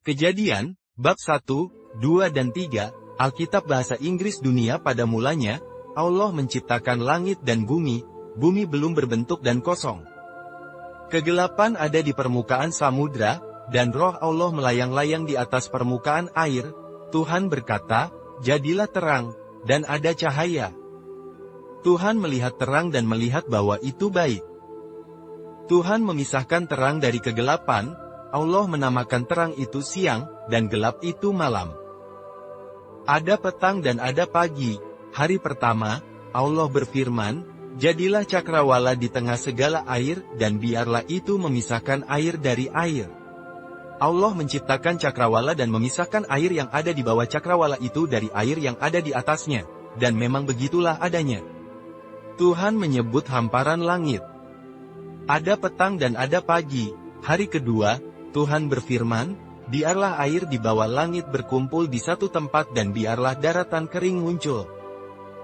Kejadian, bab 1, 2 dan 3, Alkitab Bahasa Inggris Dunia. Pada mulanya, Allah menciptakan langit dan bumi belum berbentuk dan kosong. Kegelapan ada di permukaan samudra, dan roh Allah melayang-layang di atas permukaan air. Tuhan berkata, "Jadilah terang," dan ada cahaya. Tuhan melihat terang dan melihat bahwa itu baik. Tuhan memisahkan terang dari kegelapan. Allah menamakan terang itu siang, dan gelap itu malam. Ada petang dan ada pagi. Hari pertama, Allah berfirman, "Jadilah cakrawala di tengah segala air, dan biarlah itu memisahkan air dari air." Allah menciptakan cakrawala dan memisahkan air yang ada di bawah cakrawala itu dari air yang ada di atasnya, dan memang begitulah adanya. Tuhan menyebut hamparan langit. Ada petang dan ada pagi. Hari kedua, Tuhan berfirman, "Biarlah air di bawah langit berkumpul di satu tempat dan biarlah daratan kering muncul."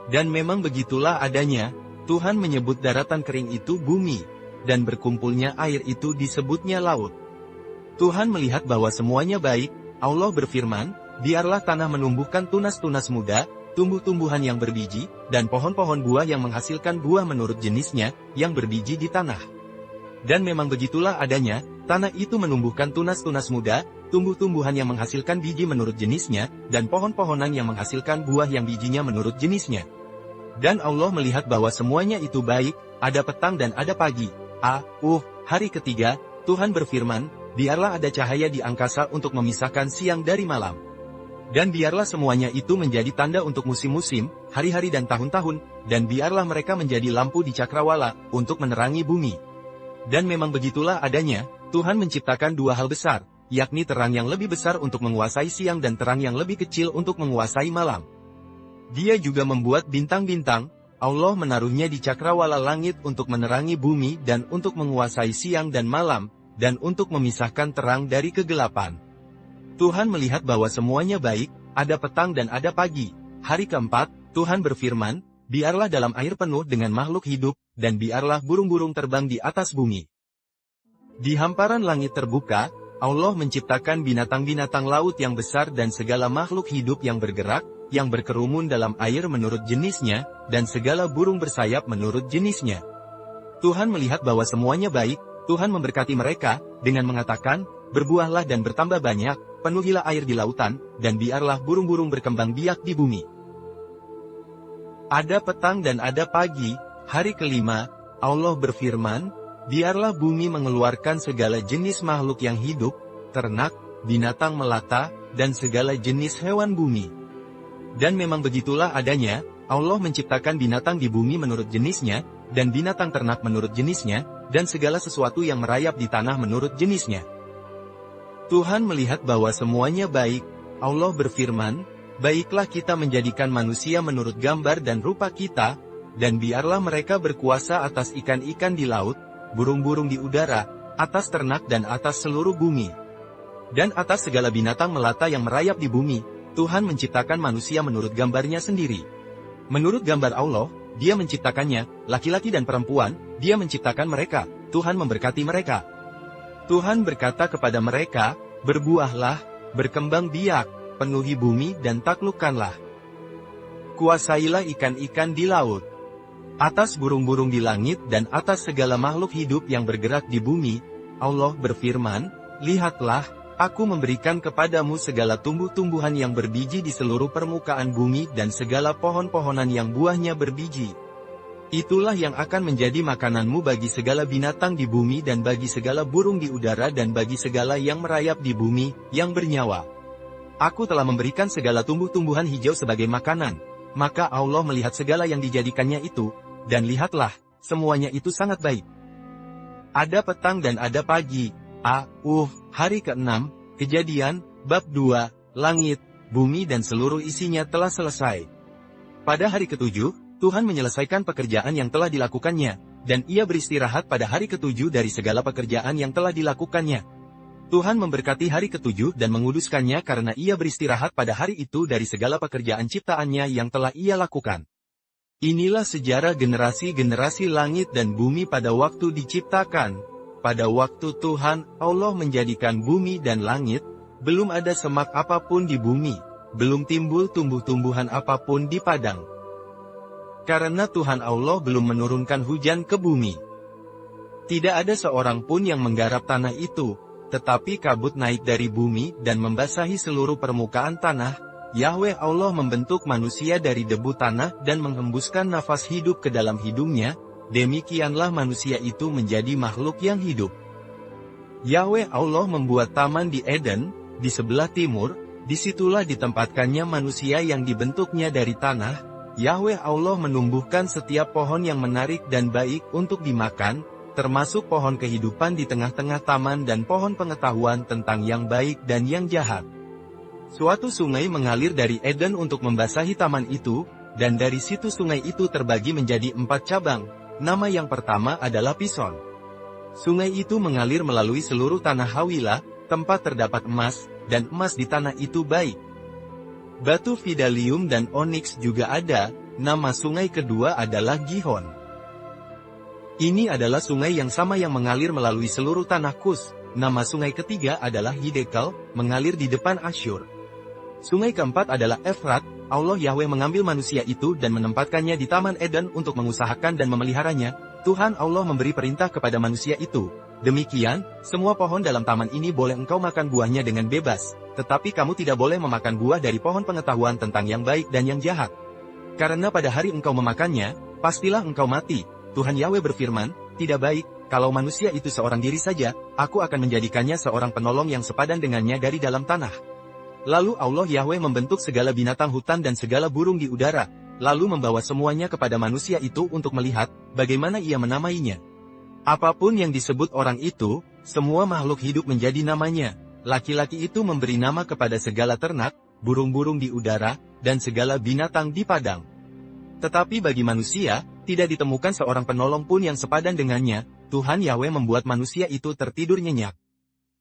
Dan memang begitulah adanya. Tuhan menyebut daratan kering itu bumi, dan berkumpulnya air itu disebutnya laut. Tuhan melihat bahwa semuanya baik. Allah berfirman, "Biarlah tanah menumbuhkan tunas-tunas muda, tumbuh-tumbuhan yang berbiji, dan pohon-pohon buah yang menghasilkan buah menurut jenisnya, yang berbiji di tanah." Dan memang begitulah adanya, tanah itu menumbuhkan tunas-tunas muda, tumbuh-tumbuhan yang menghasilkan biji menurut jenisnya, dan pohon-pohonan yang menghasilkan buah yang bijinya menurut jenisnya. Dan Allah melihat bahwa semuanya itu baik. Ada petang dan ada pagi. Hari ketiga, Tuhan berfirman, "Biarlah ada cahaya di angkasa untuk memisahkan siang dari malam. Dan biarlah semuanya itu menjadi tanda untuk musim-musim, hari-hari dan tahun-tahun, dan biarlah mereka menjadi lampu di cakrawala, untuk menerangi bumi." Dan memang begitulah adanya. Tuhan menciptakan dua hal besar, yakni terang yang lebih besar untuk menguasai siang dan terang yang lebih kecil untuk menguasai malam. Dia juga membuat bintang-bintang. Allah menaruhnya di cakrawala langit untuk menerangi bumi dan untuk menguasai siang dan malam, dan untuk memisahkan terang dari kegelapan. Tuhan melihat bahwa semuanya baik. Ada petang dan ada pagi. Hari keempat, Tuhan berfirman, "Biarlah dalam air penuh dengan makhluk hidup, dan biarlah burung-burung terbang di atas bumi." Di hamparan langit terbuka, Allah menciptakan binatang-binatang laut yang besar dan segala makhluk hidup yang bergerak, yang berkerumun dalam air menurut jenisnya, dan segala burung bersayap menurut jenisnya. Tuhan melihat bahwa semuanya baik. Tuhan memberkati mereka, dengan mengatakan, "Berbuahlah dan bertambah banyak, penuhilah air di lautan, dan biarlah burung-burung berkembang biak di bumi." Ada petang dan ada pagi. Hari kelima, Allah berfirman, "Biarlah bumi mengeluarkan segala jenis makhluk yang hidup, ternak, binatang melata, dan segala jenis hewan bumi." Dan memang begitulah adanya. Allah menciptakan binatang di bumi menurut jenisnya, dan binatang ternak menurut jenisnya, dan segala sesuatu yang merayap di tanah menurut jenisnya. Tuhan melihat bahwa semuanya baik. Allah berfirman, "Baiklah kita menjadikan manusia menurut gambar dan rupa kita, dan biarlah mereka berkuasa atas ikan-ikan di laut, burung-burung di udara, atas ternak dan atas seluruh bumi, dan atas segala binatang melata yang merayap di bumi." Tuhan menciptakan manusia menurut gambarnya sendiri. Menurut gambar Allah, Dia menciptakannya, laki-laki dan perempuan, Dia menciptakan mereka. Tuhan memberkati mereka. Tuhan berkata kepada mereka, "Berbuahlah, berkembang biak, penuhi bumi dan taklukkanlah. Kuasailah ikan-ikan di laut, atas burung-burung di langit dan atas segala makhluk hidup yang bergerak di bumi." Allah berfirman, "Lihatlah, Aku memberikan kepadamu segala tumbuh-tumbuhan yang berbiji di seluruh permukaan bumi dan segala pohon-pohonan yang buahnya berbiji. Itulah yang akan menjadi makananmu bagi segala binatang di bumi dan bagi segala burung di udara dan bagi segala yang merayap di bumi, yang bernyawa. Aku telah memberikan segala tumbuh-tumbuhan hijau sebagai makanan." Maka Allah melihat segala yang dijadikannya itu, dan lihatlah, semuanya itu sangat baik. Ada petang dan ada pagi. Hari keenam, Kejadian, bab 2, Langit, bumi dan seluruh isinya telah selesai. Pada hari ketujuh, Tuhan menyelesaikan pekerjaan yang telah dilakukannya, dan Ia beristirahat pada hari ketujuh dari segala pekerjaan yang telah dilakukannya. Tuhan memberkati hari ketujuh dan menguduskannya karena Ia beristirahat pada hari itu dari segala pekerjaan ciptaannya yang telah Ia lakukan. Inilah sejarah generasi-generasi langit dan bumi pada waktu diciptakan. Pada waktu Tuhan, Allah menjadikan bumi dan langit, Belum ada semak apapun di bumi, belum timbul tumbuh-tumbuhan apapun di padang. Karena Tuhan Allah belum menurunkan hujan ke bumi. Tidak ada seorang pun yang menggarap tanah itu, tetapi kabut naik dari bumi dan membasahi seluruh permukaan tanah. Yahweh Allah membentuk manusia dari debu tanah dan menghembuskan nafas hidup ke dalam hidungnya, demikianlah manusia itu menjadi makhluk yang hidup. Yahweh Allah membuat taman di Eden, di sebelah timur, disitulah ditempatkannya manusia yang dibentuknya dari tanah. Yahweh Allah menumbuhkan setiap pohon yang menarik dan baik untuk dimakan, termasuk pohon kehidupan di tengah-tengah taman dan pohon pengetahuan tentang yang baik dan yang jahat. Suatu sungai mengalir dari Eden untuk membasahi taman itu, dan dari situ sungai itu terbagi menjadi 4 cabang. Nama yang pertama adalah Pison. Sungai itu mengalir melalui seluruh tanah Hawilah, tempat terdapat emas, dan emas di tanah itu baik. Batu Vidalium dan Onyx juga ada. Nama sungai kedua adalah Gihon. Ini adalah sungai yang sama yang mengalir melalui seluruh tanah Kus. Nama sungai ketiga adalah Hiddekel, mengalir di depan Asyur. Sungai keempat adalah Efrat. Allah Yahweh mengambil manusia itu dan menempatkannya di Taman Eden untuk mengusahakan dan memeliharanya. Tuhan Allah memberi perintah kepada manusia itu. Demikian, semua pohon dalam taman ini boleh engkau makan buahnya dengan bebas, tetapi kamu tidak boleh memakan buah dari pohon pengetahuan tentang yang baik dan yang jahat. Karena pada hari engkau memakannya, pastilah engkau mati. Tuhan Yahweh berfirman, tidak baik, kalau manusia itu seorang diri saja, aku akan menjadikannya seorang penolong yang sepadan dengannya dari dalam tanah. Lalu Allah Yahweh membentuk segala binatang hutan dan segala burung di udara, lalu membawa semuanya kepada manusia itu untuk melihat, bagaimana ia menamainya. Apapun yang disebut orang itu, semua makhluk hidup menjadi namanya. Laki-laki itu memberi nama kepada segala ternak, burung-burung di udara, dan segala binatang di padang. Tetapi bagi manusia, tidak ditemukan seorang penolong pun yang sepadan dengannya. Tuhan Yahweh membuat manusia itu tertidur nyenyak.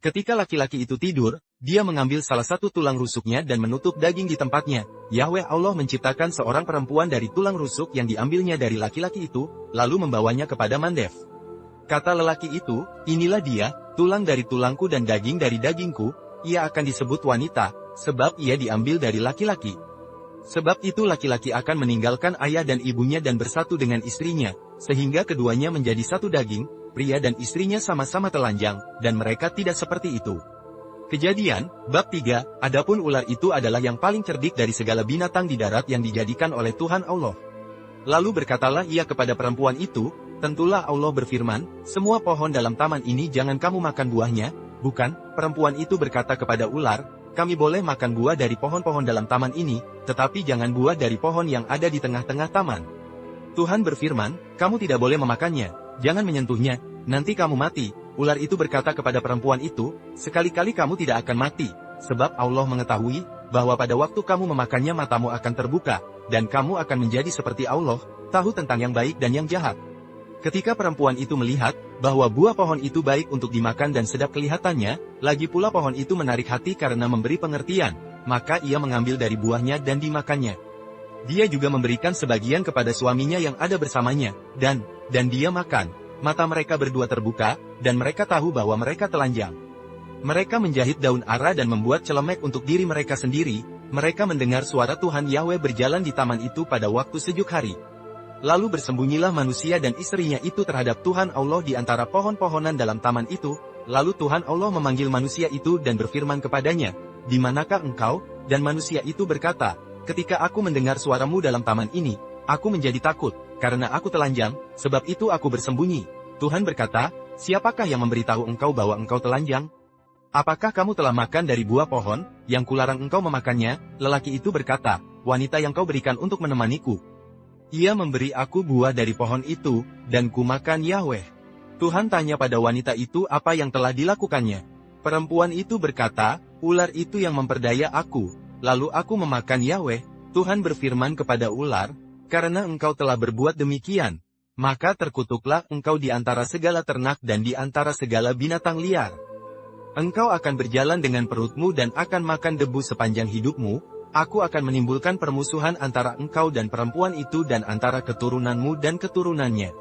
Ketika laki-laki itu tidur, dia mengambil salah satu tulang rusuknya dan menutup daging di tempatnya. Yahweh Allah menciptakan seorang perempuan dari tulang rusuk yang diambilnya dari laki-laki itu, lalu membawanya kepada Mandev. Kata lelaki itu, inilah dia, tulang dari tulangku dan daging dari dagingku, ia akan disebut wanita, sebab ia diambil dari laki-laki. Sebab itu laki-laki akan meninggalkan ayah dan ibunya dan bersatu dengan istrinya, sehingga keduanya menjadi satu daging. Pria dan istrinya sama-sama telanjang, dan mereka tidak seperti itu. Kejadian, bab 3, adapun ular itu adalah yang paling cerdik dari segala binatang di darat yang dijadikan oleh Tuhan Allah. Lalu berkatalah ia kepada perempuan itu, tentulah Allah berfirman, semua pohon dalam taman ini jangan kamu makan buahnya, bukan? Perempuan itu berkata kepada ular, kami boleh makan buah dari pohon-pohon dalam taman ini, tetapi jangan buah dari pohon yang ada di tengah-tengah taman. Tuhan berfirman, kamu tidak boleh memakannya, jangan menyentuhnya, nanti kamu mati. Ular itu berkata kepada perempuan itu, sekali-kali kamu tidak akan mati, sebab Allah mengetahui, bahwa pada waktu kamu memakannya matamu akan terbuka, dan kamu akan menjadi seperti Allah, tahu tentang yang baik dan yang jahat. Ketika perempuan itu melihat, bahwa buah pohon itu baik untuk dimakan dan sedap kelihatannya, lagi pula pohon itu menarik hati karena memberi pengertian, maka ia mengambil dari buahnya dan dimakannya. Dia juga memberikan sebagian kepada suaminya yang ada bersamanya, dan dia makan. Mata mereka berdua terbuka, dan mereka tahu bahwa mereka telanjang. Mereka menjahit daun ara dan membuat celemek untuk diri mereka sendiri. Mereka mendengar suara Tuhan Yahweh berjalan di taman itu pada waktu sejuk hari. Lalu bersembunyilah manusia dan istrinya itu terhadap Tuhan Allah di antara pohon-pohonan dalam taman itu. Lalu Tuhan Allah memanggil manusia itu dan berfirman kepadanya, di manakah engkau? Dan manusia itu berkata, ketika aku mendengar suaramu dalam taman ini, aku menjadi takut, karena aku telanjang, sebab itu aku bersembunyi. Tuhan berkata, siapakah yang memberitahu engkau bahwa engkau telanjang? Apakah kamu telah makan dari buah pohon, yang kularang engkau memakannya? Lelaki itu berkata, wanita yang kau berikan untuk menemaniku. Ia memberi aku buah dari pohon itu, dan ku makan. Yahweh Tuhan tanya pada wanita itu apa yang telah dilakukannya. Perempuan itu berkata, ular itu yang memperdaya aku, lalu aku memakan. Yahweh Tuhan berfirman kepada ular, karena engkau telah berbuat demikian, maka terkutuklah engkau di antara segala ternak dan di antara segala binatang liar. Engkau akan berjalan dengan perutmu dan akan makan debu sepanjang hidupmu. Aku akan menimbulkan permusuhan antara engkau dan perempuan itu dan antara keturunanmu dan keturunannya.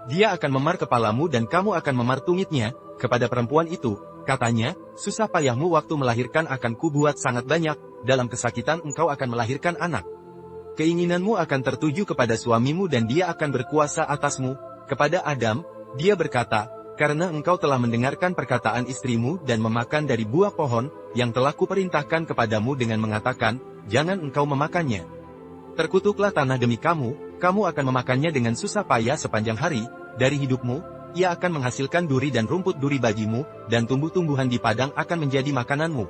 Dia akan memar kepalamu dan kamu akan memar tumitnya. Kepada perempuan itu, Katanya, susah payahmu waktu melahirkan akan kubuat sangat banyak, dalam kesakitan engkau akan melahirkan anak. Keinginanmu akan tertuju kepada suamimu dan dia akan berkuasa atasmu. Kepada Adam, dia berkata, karena engkau telah mendengarkan perkataan istrimu dan memakan dari buah pohon, yang telah kuperintahkan kepadamu dengan mengatakan, jangan engkau memakannya. Terkutuklah tanah demi kamu, kamu akan memakannya dengan susah payah sepanjang hari, dari hidupmu, ia akan menghasilkan duri dan rumput duri bagimu, dan tumbuh-tumbuhan di padang akan menjadi makananmu.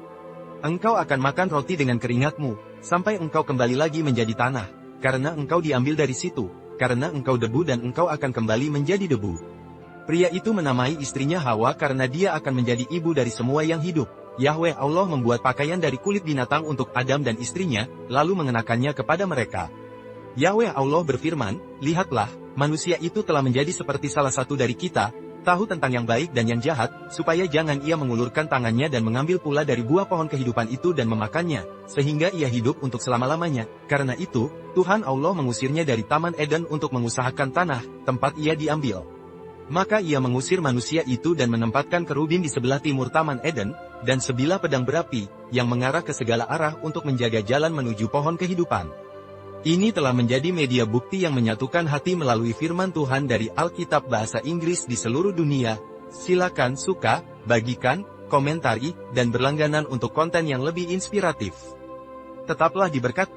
Engkau akan makan roti dengan keringatmu, sampai engkau kembali lagi menjadi tanah, karena engkau diambil dari situ, karena engkau debu dan engkau akan kembali menjadi debu. Pria itu menamai istrinya Hawa karena dia akan menjadi ibu dari semua yang hidup. Yahweh Allah membuat pakaian dari kulit binatang untuk Adam dan istrinya, lalu mengenakannya kepada mereka. Yahweh Allah berfirman, lihatlah, manusia itu telah menjadi seperti salah satu dari kita, tahu tentang yang baik dan yang jahat, supaya jangan ia mengulurkan tangannya dan mengambil pula dari buah pohon kehidupan itu dan memakannya, sehingga ia hidup untuk selama-lamanya. Karena itu, Tuhan Allah mengusirnya dari Taman Eden untuk mengusahakan tanah, tempat ia diambil. Maka ia mengusir manusia itu dan menempatkan kerubin di sebelah timur Taman Eden, dan sebilah pedang berapi, yang mengarah ke segala arah untuk menjaga jalan menuju pohon kehidupan. Ini telah menjadi media bukti yang menyatukan hati melalui firman Tuhan dari Alkitab bahasa Inggris di seluruh dunia. Silakan suka, bagikan, komentari, dan berlangganan untuk konten yang lebih inspiratif. Tetaplah diberkati.